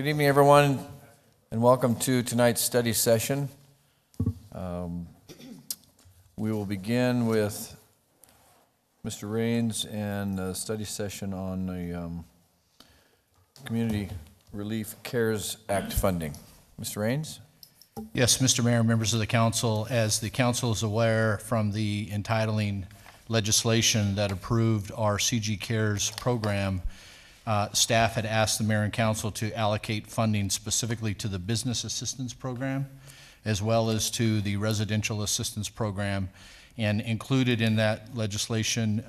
Good evening, everyone, and welcome to tonight's study session. We will begin with Mr. Raines and a study session on the Community Relief CARES Act funding. Mr. Raines? Yes, Mr. Mayor, members of the council, as the council is aware from the entitling legislation that approved our CG CARES program, staff had asked the mayor and council to allocate funding specifically to the business assistance program as well as to the residential assistance program. And included in that legislation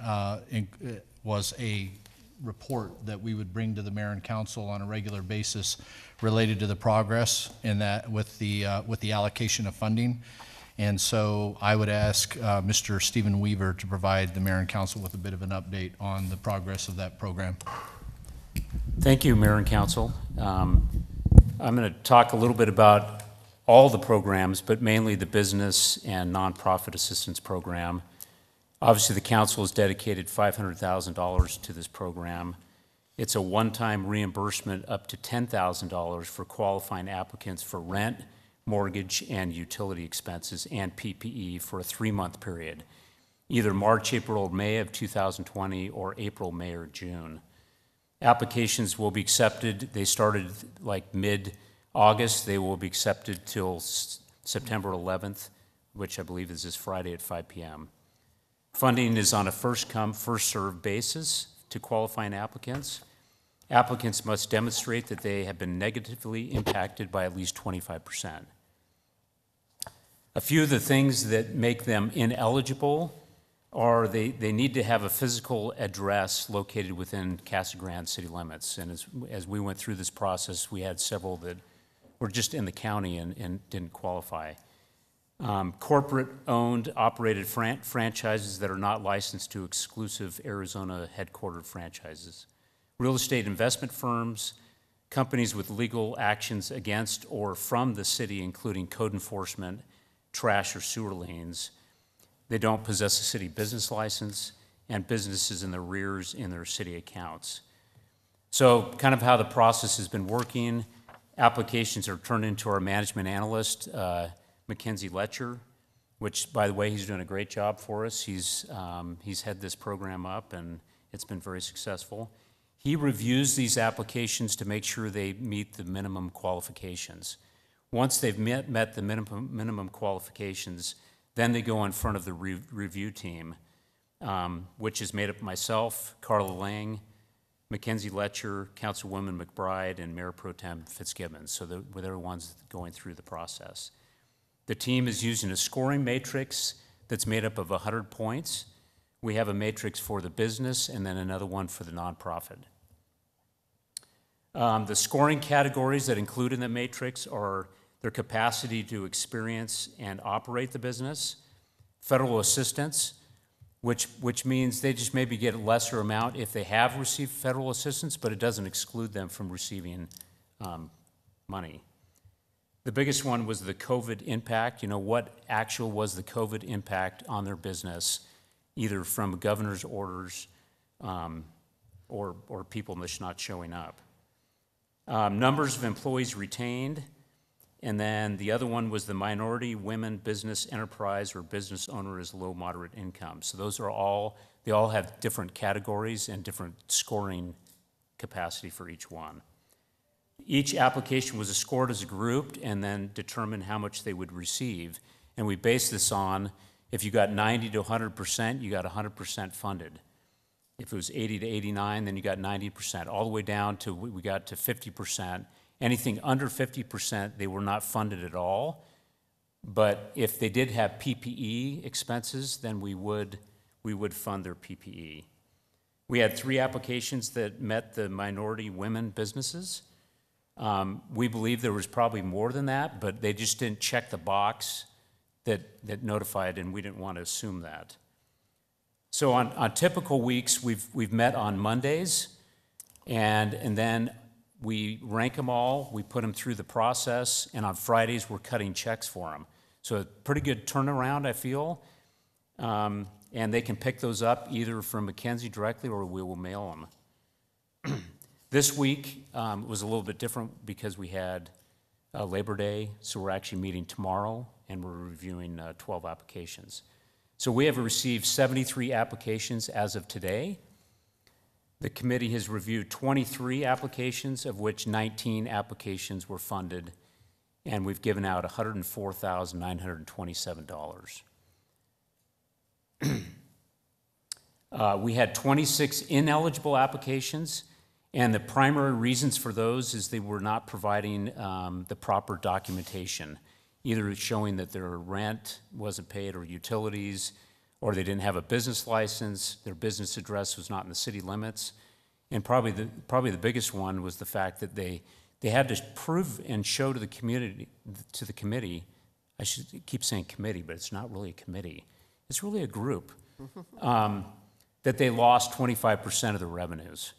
was a report that we would bring to the mayor and council on a regular basis related to the progress in that with the allocation of funding. And so I would ask Mr. Stephen Weaver to provide the mayor and council with a bit of an update on the progress of that program. Thank you, Mayor and Council. I'm going to talk a little bit about all the programs, but mainly the business and nonprofit assistance program. Obviously, the council has dedicated $500,000 to this program. It's a one-time reimbursement up to $10,000 for qualifying applicants for rent, mortgage, and utility expenses and PPE for a 3-month period, either March, April, or May of 2020 or April, May, or June. Applications will be accepted. They started like mid-August. They will be accepted till September 11th, which I believe is this Friday at 5 p.m. Funding is on a first-come, first-served basis to qualifying applicants. Applicants must demonstrate that they have been negatively impacted by at least 25%. A few of the things that make them ineligible are they need to have a physical address located within Casa Grande city limits. And as we went through this process, we had several that were just in the county and didn't qualify. Corporate-owned, operated franchises that are not licensed to exclusive Arizona headquartered franchises. Real estate investment firms, companies with legal actions against or from the city, including code enforcement, trash or sewer liens. They don't possess a city business license, and businesses in the arrears in their city accounts. So kind of how the process has been working, applications are turned into our management analyst, Mackenzie Letcher, which, by the way, he's doing a great job for us. He's had this program up, and it's been very successful. He reviews these applications to make sure they meet the minimum qualifications. Once they've met the minimum qualifications, then they go in front of the review team, which is made up of myself, Carla Lang, Mackenzie Letcher, Councilwoman McBride, and Mayor Pro Tem Fitzgibbons. So they're the ones going through the process. The team is using a scoring matrix that's made up of 100 points. We have a matrix for the business and then another one for the nonprofit. The scoring categories that include in the matrix are their capacity to experience and operate the business, federal assistance, which means they just maybe get a lesser amount if they have received federal assistance, but it doesn't exclude them from receiving money. The biggest one was the COVID impact. You know, what actual was the COVID impact on their business, either from governor's orders or people just not showing up. Numbers of employees retained, and then the other one was the minority, women, business, enterprise, or business owner is low, moderate income. So those are they all have different categories and different scoring capacity for each one. Each application was scored as a group and then determined how much they would receive. And we based this on, if you got 90 to 100%, you got 100% funded. If it was 80 to 89, then you got 90%, all the way down to, we got to 50%. Anything under 50%, they were not funded at all. But if they did have PPE expenses, then we would fund their PPE. We had 3 applications that met the minority women businesses. We believe there was probably more than that, but they just didn't check the box that notified, and we didn't want to assume that. So on typical weeks, we've met on Mondays, and then we rank them all, we put them through the process, and on Fridays we're cutting checks for them. So a pretty good turnaround, I feel. And they can pick those up either from Mackenzie directly or we will mail them. This week was a little bit different because we had Labor Day, so we're actually meeting tomorrow, and we're reviewing 12 applications. So we have received 73 applications as of today. The committee has reviewed 23 applications, of which 19 applications were funded, and we've given out $104,927. We had 26 ineligible applications, and the primary reasons for those is they were not providing the proper documentation, either showing that their rent wasn't paid or utilities, or they didn't have a business license, their business address was not in the city limits. And probably the biggest one was the fact that they had to prove and show to the community, I should keep saying committee, but it's not really a committee. It's really a group, that they lost 25% of their revenues.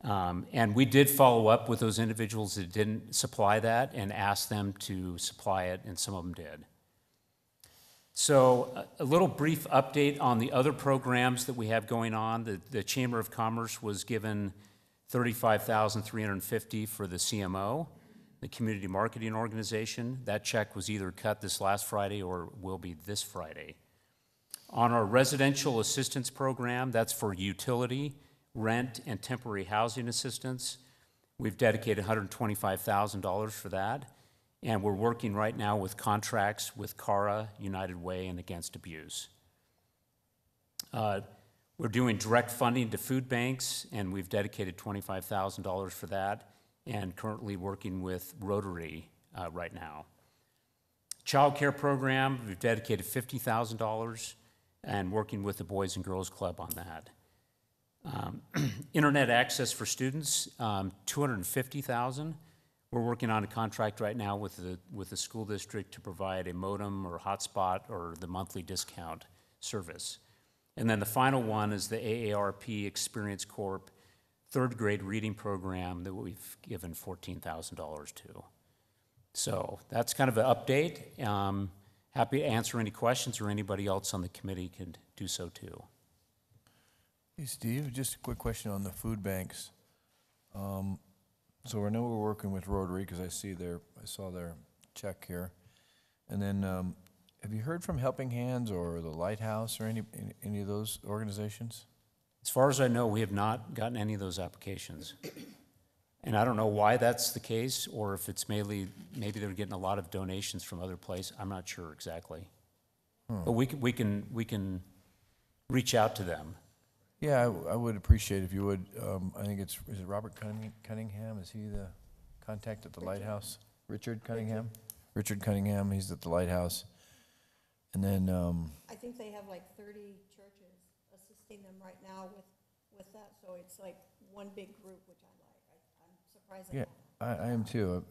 And we did follow up with those individuals that didn't supply that and asked them to supply it, and some of them did. So a little brief update on the other programs that we have going on. The Chamber of Commerce was given $35,350 for the CMO, the Community Marketing Organization. That check was either cut this last Friday or will be this Friday. On our residential assistance program, that's for utility, rent, and temporary housing assistance. We've dedicated $125,000 for that. And we're working right now with contracts with Casa, United Way, and Against Abuse. We're doing direct funding to food banks, and we've dedicated $25,000 for that, and currently working with Rotary right now. Child care program, we've dedicated $50,000, and working with the Boys and Girls Club on that. Internet access for students, $250,000. We're working on a contract right now with the school district to provide a modem or hotspot or the monthly discount service. And then the final one is the AARP Experience Corp third grade reading program that we've given $14,000 to. So that's kind of an update. Happy to answer any questions, or anybody else on the committee could do so too. Hey, Steve, just a quick question on the food banks. So I know we're working with Rotary because I saw their check here. And then have you heard from Helping Hands or the Lighthouse or any of those organizations? As far as I know, we have not gotten any of those applications. And I don't know why that's the case, or if it's maybe they're getting a lot of donations from other places. I'm not sure exactly. But we can reach out to them. Yeah, I would appreciate if you would. I think is it Robert Cunningham? Is he the contact at the Lighthouse? Richard Cunningham? Richard Cunningham, he's at the Lighthouse. And then I think they have like 30 churches assisting them right now with that, so it's like one big group, which I like. I'm surprised. yeah, I am too.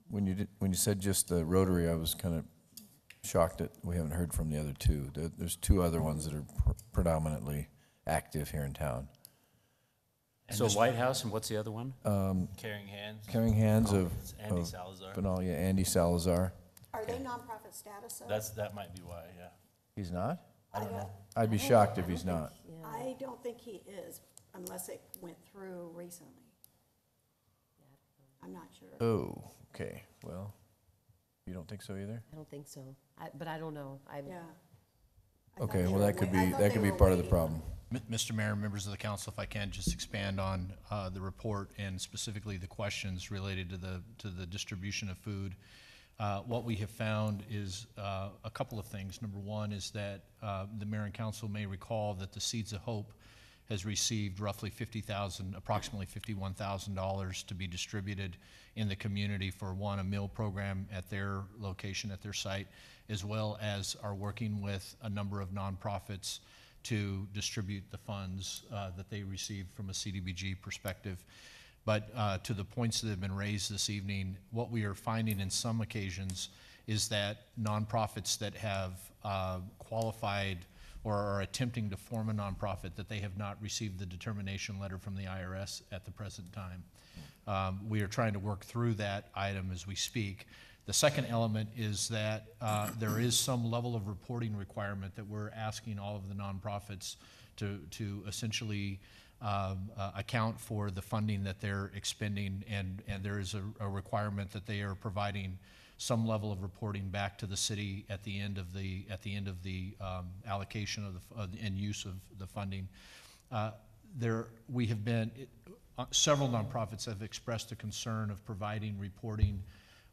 When you said just the Rotary, I was kind of shocked that we haven't heard from the other two. There's two other ones that are predominantly active here in town. So Lighthouse, and what's the other one? Caring Hands. Caring Hands of It's Andy Salazar. Benalia, Andy Salazar. Are they nonprofit status? Though? That might be why, yeah. He's not? I don't know. I'd be shocked if he's not. I don't think he is, unless it went through recently. I'm not sure. Oh, okay. Well, you don't think so either? I don't think so, but I don't know. Yeah. I Okay, thought well, they that could were- I be thought that they could be were part of the waiting. problem. Mr. Mayor, members of the council, if I can just expand on the report and specifically the questions related to the distribution of food. What we have found is a couple of things. Number one is that the mayor and council may recall that the Seeds of Hope has received roughly approximately $51,000 to be distributed in the community for a meal program at their location, at their site, as well as are working with a number of nonprofits to distribute the funds that they received from a CDBG perspective. But to the points that have been raised this evening, what we are finding in some occasions is that nonprofits that have qualified or are attempting to form a nonprofit, that they have not received the determination letter from the IRS at the present time. We are trying to work through that item as we speak. The second element is that there is some level of reporting requirement that we're asking all of the nonprofits to essentially account for the funding that they're expending, and there is a requirement that they are providing some level of reporting back to the city at the end of the allocation of and use of the funding. Several nonprofits have expressed a concern of providing reporting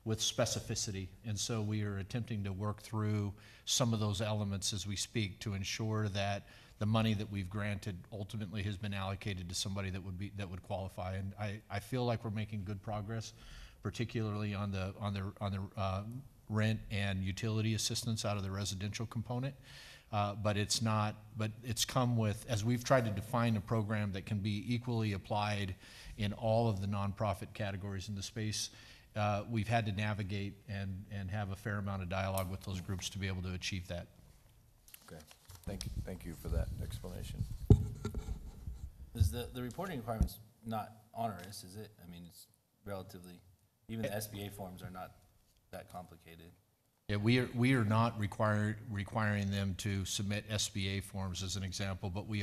with specificity, and so we are attempting to work through some of those elements as we speak to ensure that the money that we've granted ultimately has been allocated to somebody that would qualify. And I feel like we're making good progress, particularly on the rent and utility assistance out of the residential component. But it's come with, as we've tried to define a program that can be equally applied in all of the nonprofit categories in the space, we've had to navigate and have a fair amount of dialogue with those groups to be able to achieve that. Okay, thank you for that explanation. Is the reporting requirement's not onerous, is it? I mean, it's relatively, even the SBA forms are not that complicated. Yeah, we are not requiring them to submit SBA forms as an example, but we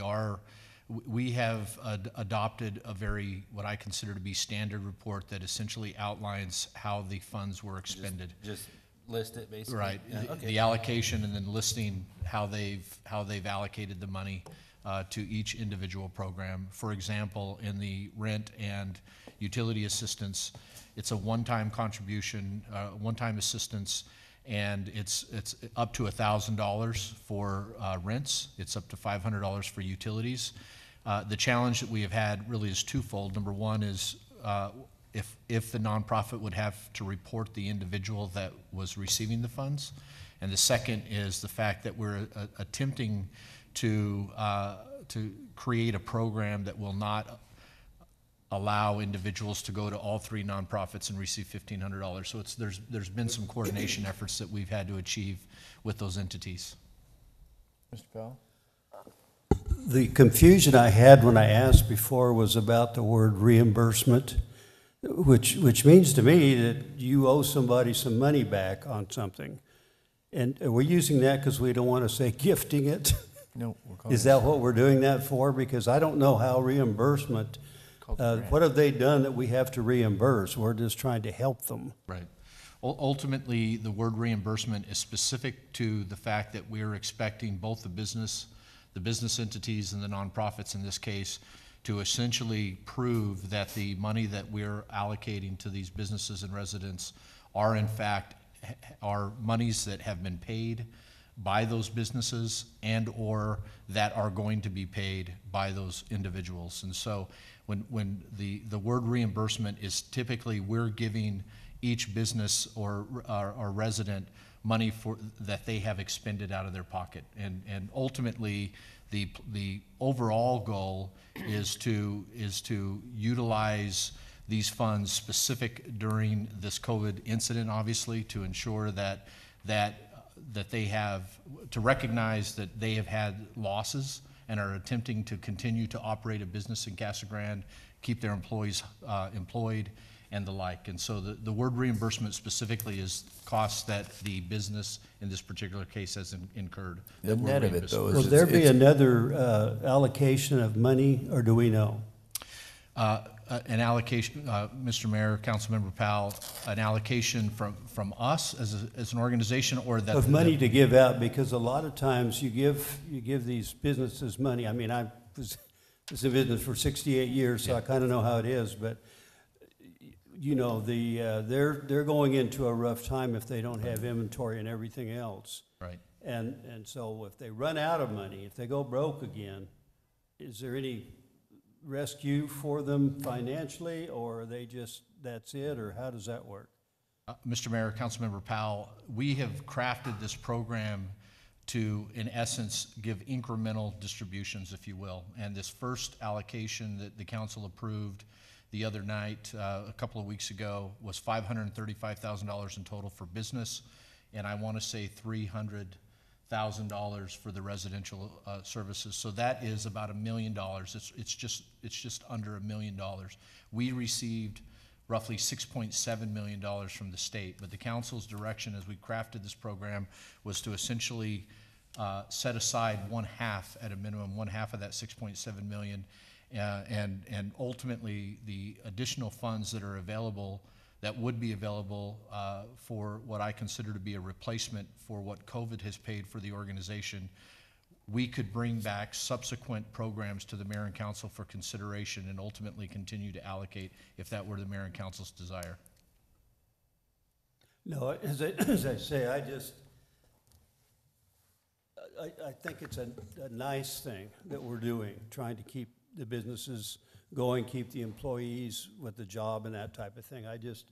have adopted a what I consider to be standard report that essentially outlines how the funds were expended. Just list it basically? Right, Yeah, okay. the allocation and then listing how they've allocated the money to each individual program. For example, in the rent and utility assistance, it's a one-time contribution, one-time assistance, and it's up to $1,000 for rents. It's up to $500 for utilities. The challenge that we have had really is twofold. Number one is if the nonprofit would have to report the individual that was receiving the funds, and the second is the fact that we're attempting to create a program that will not allow individuals to go to all three nonprofits and receive $1,500. So there's been some coordination efforts that we've had to achieve with those entities. Mr. Powell? The confusion I had when I asked before was about the word reimbursement, which means to me that you owe somebody some money back on something. And we're using that because we don't want to say gifting it. No, we're calling Is that what we're doing that for? Because I don't know how reimbursement, what have they done that we have to reimburse? We're just trying to help them. Right. Ultimately, the word reimbursement is specific to the fact that we're expecting both the business entities and the nonprofits in this case to essentially prove that the money that we're allocating to these businesses and residents are in fact are monies that have been paid by those businesses and or that are going to be paid by those individuals. And so when the word reimbursement is typically we're giving each business or resident money for that they have expended out of their pocket. And ultimately the overall goal is to utilize these funds specific during this COVID incident, obviously, to ensure that they have, to recognize that they have had losses and are attempting to continue to operate a business in Casa Grande, keep their employees employed, and the like. And so the word reimbursement specifically is costs that the business in this particular case has incurred. The net of it, though, is Will there be another allocation of money, or do we know? An allocation, Mr. Mayor, Councilmember Powell, an allocation from us as an organization, or that Of money to give out, because a lot of times you give these businesses money. I mean, I was in business for 68 years, so I kind of know how it is, but you know, they're going into a rough time if they don't have inventory and everything else. Right. And so if they run out of money, if they go broke again, is there any rescue for them financially, or are they just, that's it, or how does that work? Mr. Mayor, Councilmember Powell, we have crafted this program to, in essence, give incremental distributions, if you will. And this first allocation that the council approved the other night, a couple of weeks ago, was $535,000 in total for business, and I want to say $300,000 for the residential services. So that is about $1 million. It's just under $1 million. We received roughly $6.7 million from the state, but the council's direction as we crafted this program was to essentially set aside one half at a minimum, one half of that $6.7 million, And ultimately, the additional funds that are available, that would be available for what I consider to be a replacement for what COVID has paid for the organization, we could bring back subsequent programs to the mayor and council for consideration and ultimately continue to allocate if that were the mayor and council's desire. No, as I say, I think it's a nice thing that we're doing, trying to keep the businesses going, keep the employees with the job and that type of thing. I just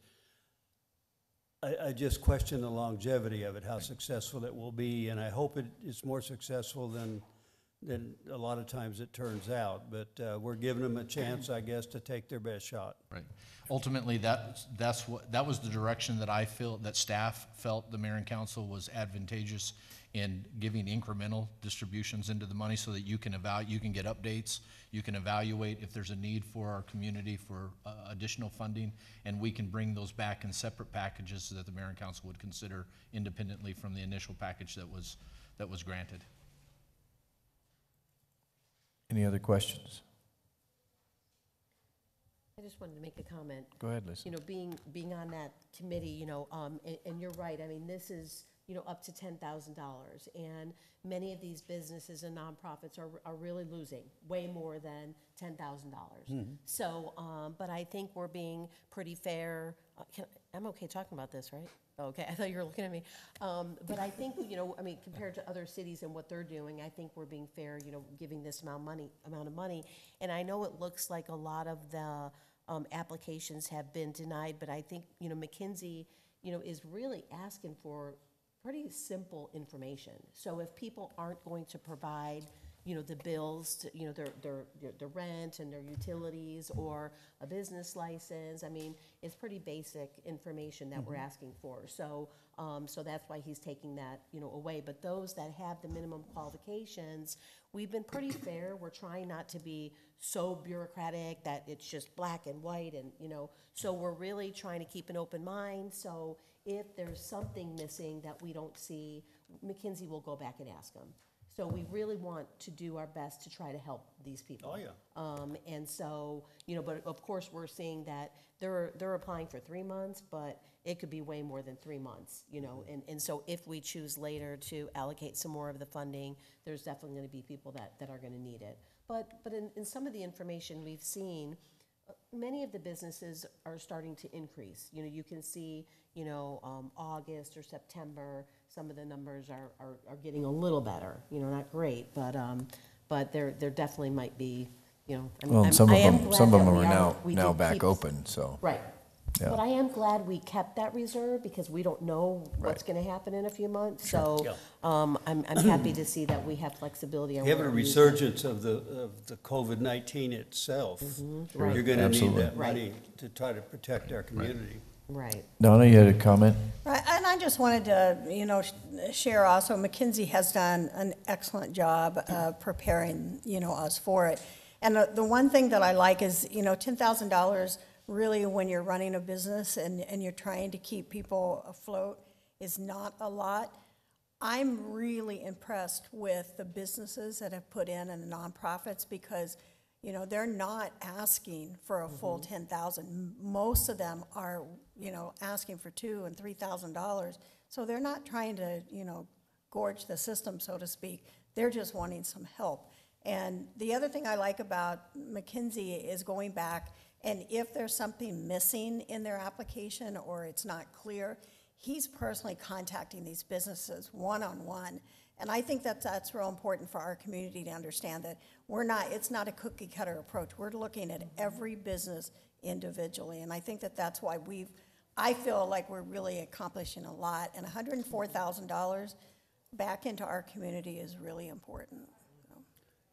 question the longevity of it, how successful it will be, and I hope it's more successful than a lot of times it turns out. But we're giving them a chance, I guess, to take their best shot. Right. Ultimately, that was the direction that I feel, that staff felt the mayor and council was advantageous in giving incremental distributions into the money so that you can get updates, you can evaluate if there's a need for our community for additional funding, and we can bring those back in separate packages so that the mayor and council would consider independently from the initial package that was granted. Any other questions? I just wanted to make a comment. Go ahead, Lisa. You know, being on that committee, and you're right, I mean, this is, up to $10,000. And many of these businesses and nonprofits are really losing way more than $10,000. So, but I think we're being pretty fair. I'm okay talking about this, right? Okay, I thought you were looking at me. But I think, compared to other cities and what they're doing, I think we're being fair, giving this amount of money. And I know it looks like a lot of the applications have been denied, but I think, McKinsey, is really asking for pretty simple information. So if people aren't going to provide, the bills, to, their rent and their utilities or a business license, I mean, it's pretty basic information that we're asking for. So, so that's why he's taking that, away. But those that have the minimum qualifications, we've been pretty fair. We're trying not to be so bureaucratic that it's just black and white, and so we're really trying to keep an open mind. So if there's something missing that we don't see, McKinsey will go back and ask them. So we really want to do our best to try to help these people. Oh, yeah. And so, but of course we're seeing that they're applying for 3 months, but it could be way more than 3 months, and so if we choose later to allocate some more of the funding, there's definitely going to be people that are going to need it. But in some of the information we've seen, many of the businesses are starting to increase. You can see, August or September, some of the numbers are getting a little better. Not great, but there definitely might be, Well, and some of them are now back open, so. Right. Yeah. But I am glad we kept that reserve because we don't know what's going to happen in a few months. So I'm happy to see that we have flexibility. On Given a where we use it. resurgence of the COVID-19 itself, Right. you're going to need Absolutely. that money to try to protect our community. Right. Donna, you had a comment? Right, and I just wanted to, share also, McKinsey has done an excellent job of preparing, us for it. And the one thing that I like is, $10,000 really when you're running a business and you're trying to keep people afloat is not a lot. I'm really impressed with the businesses that have put in and the nonprofits because, they're not asking for a full $10,000. Most of them are, asking for $2,000 and $3,000. So they're not trying to, gorge the system, so to speak. They're just wanting some help. And the other thing I like about McKinsey is going back, and if there's something missing in their application or it's not clear, he's personally contacting these businesses one-on-one. And I think that that's real important for our community to understand that it's not a cookie cutter approach. We're looking at every business individually. And I think that that's why I feel like we're really accomplishing a lot. And $104,000 back into our community is really important.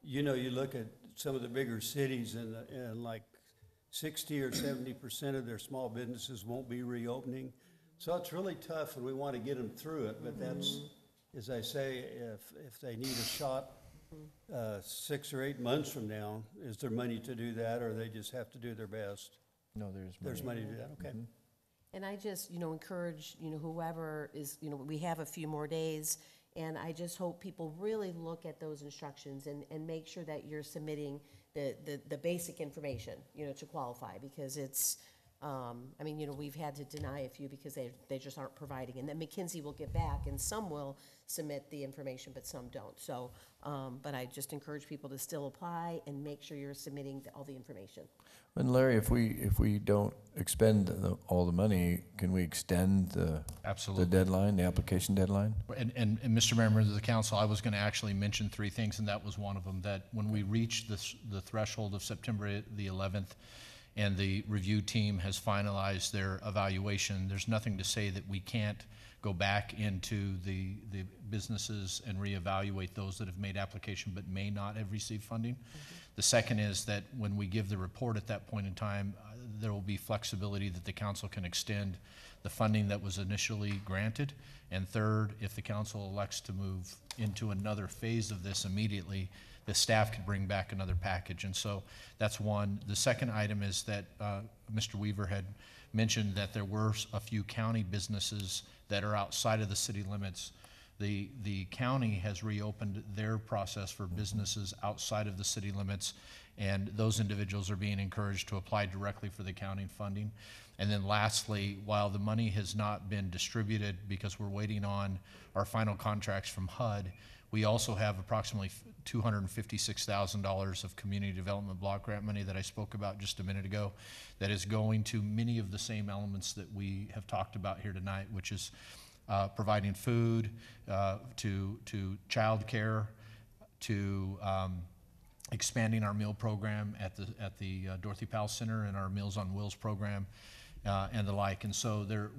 You look at some of the bigger cities and like 60 or 70% of their small businesses won't be reopening. So it's really tough and we want to get them through it, but that's, as I say, if they need a shot 6 or 8 months from now, is there money to do that or they just have to do their best? No, there's money. There's money to do that, okay. And I just, encourage, whoever is, we have a few more days, and I just hope people really look at those instructions and make sure that you're submitting the basic information, you know, to qualify, because it's, I mean, you know, we've had to deny a few because they just aren't providing. And then McKinsey will get back, and some will submit the information, but some don't. So, but I just encourage people to still apply and make sure you're submitting all the information. And Larry, if we don't expend all the money, can we extend the Absolutely. deadline, the application deadline? And Mr. Mayor, members of the council, I was going to actually mention 3 things, and that was one of them, that when we reach the threshold of September the 11th, and the review team has finalized their evaluation, there's nothing to say that we can't go back into the businesses and reevaluate those that have made application but may not have received funding. The second is that when we give the report at that point in time, there will be flexibility that the council can extend the funding that was initially granted. And third, if the council elects to move into another phase of this immediately, the staff could bring back another package. And so that's one. The second item is that Mr. Weaver had mentioned that there were a few county businesses that are outside of the city limits. The county has reopened their process for businesses outside of the city limits, and those individuals are being encouraged to apply directly for the county funding. And then lastly, while the money has not been distributed because we're waiting on our final contracts from HUD, we also have approximately $256,000 of community development block grant money that I spoke about just a minute ago that is going to many of the same elements that we have talked about here tonight, which is providing food, to child care, to expanding our meal program at the Dorothy Powell Center and our Meals on Wheels program, and the like. And so there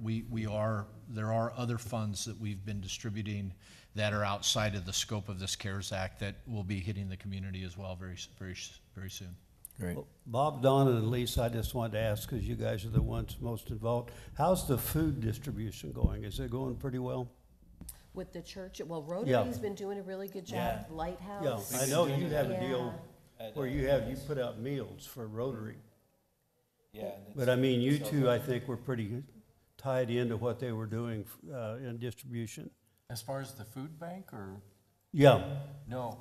are other funds that we've been distributing that are outside of the scope of this CARES Act that will be hitting the community as well very soon. Great. Well, Bob, Donna, and Lisa, I just wanted to ask, because you guys are the ones most involved, how's the food distribution going? Is it going pretty well? With the church, well, Rotary's been doing a really good job. Yeah, Lighthouse. I know you have a deal Yeah. where you put out meals for Rotary. Yeah. and But it's- I mean, you so- two, I think, were pretty tied into what they were doing in distribution. As far as the food bank, or? Yeah, No,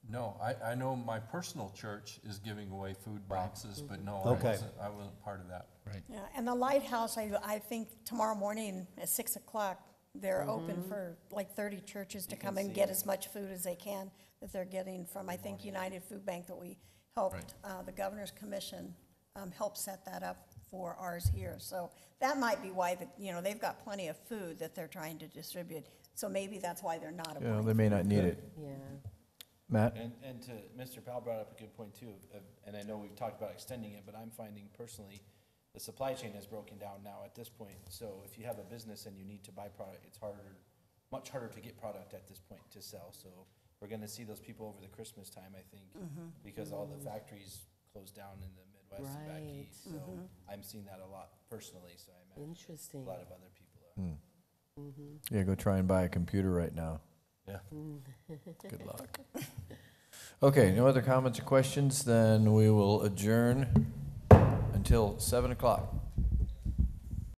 no, I know my personal church is giving away food boxes, but no, Okay. I wasn't part of that. Yeah, and the Lighthouse, I think tomorrow morning at 6 o'clock, they're open for like 30 churches to come and get as much food as they can that they're getting from, I think, United Food Bank that we helped, the Governor's Commission helped set that up for ours here. So that might be why, they've got plenty of food that they're trying to distribute. So maybe that's why they're not Yeah, applying. they may not need it. Yeah. Matt? And to, Mr. Powell brought up a good point too, and I know we've talked about extending it, but I'm finding personally, the supply chain has broken down now at this point. So if you have a business and you need to buy product, it's much harder to get product at this point to sell. So we're gonna see those people over the Christmas time, I think, because all the factories closed down in the Midwest and back Right. east. So I'm seeing that a lot personally, so I imagine Interesting. a lot of other people are. Yeah, go try and buy a computer right now. Yeah. Good luck. Okay, no other comments or questions? Then we will adjourn until 7 o'clock.